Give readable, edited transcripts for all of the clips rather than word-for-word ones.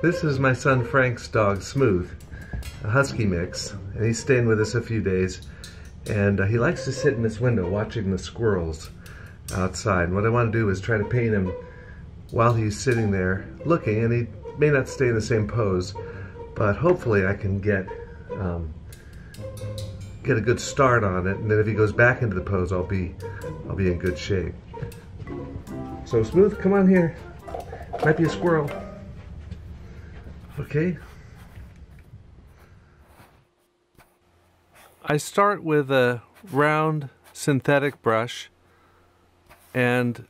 This is my son Frank's dog, Smooth, a husky mix, and he's staying with us a few days. And he likes to sit in this window watching the squirrels outside. And what I want to do is try to paint him while he's sitting there looking, and he may not stay in the same pose, but hopefully I can get a good start on it, and then if he goes back into the pose, I'll be in good shape. So Smooth, come on here. Might be a squirrel. Okay. I start with a round synthetic brush and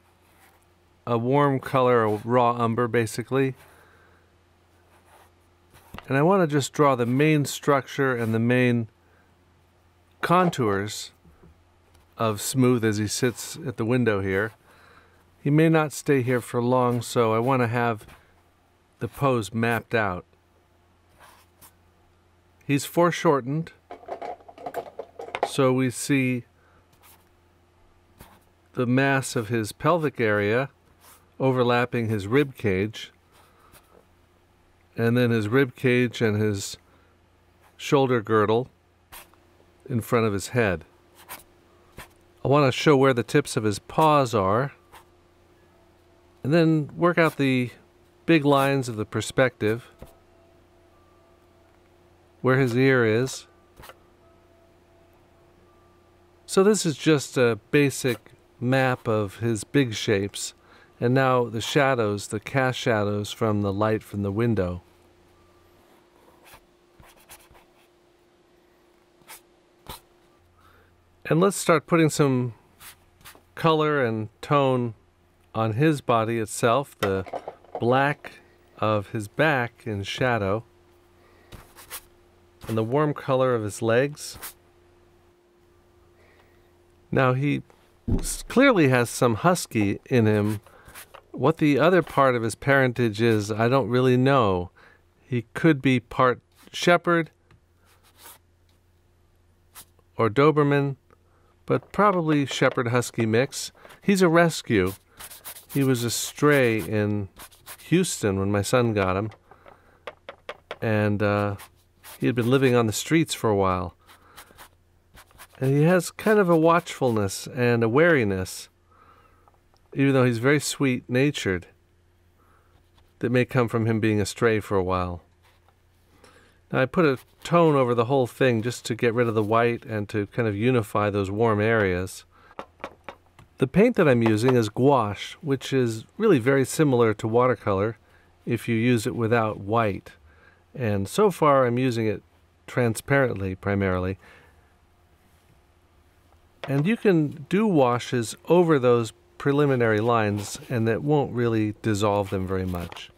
a warm color, a raw umber basically. And I want to just draw the main structure and the main contours of Smooth as he sits at the window here. He may not stay here for long, so I want to have the pose mapped out. He's foreshortened, so we see the mass of his pelvic area overlapping his rib cage, and then his rib cage and his shoulder girdle in front of his head. I want to show where the tips of his paws are, and then work out the big lines of the perspective, where his ear is. So this is just a basic map of his big shapes, and now the shadows, the cast shadows from the light from the window. And let's start putting some color and tone on his body itself, the black of his back in shadow, and the warm color of his legs. Now he clearly has some husky in him. What the other part of his parentage is, I don't really know. He could be part shepherd or Doberman, but probably shepherd husky mix. He's a rescue. He was a stray in Houston when my son got him, and he had been living on the streets for a while. And he has kind of a watchfulness and a wariness, even though he's very sweet-natured, that may come from him being a stray for a while. Now I put a tone over the whole thing just to get rid of the white and to kind of unify those warm areas. The paint that I'm using is gouache, which is really very similar to watercolor if you use it without white. And so far I'm using it transparently primarily. And you can do washes over those preliminary lines, and that won't really dissolve them very much.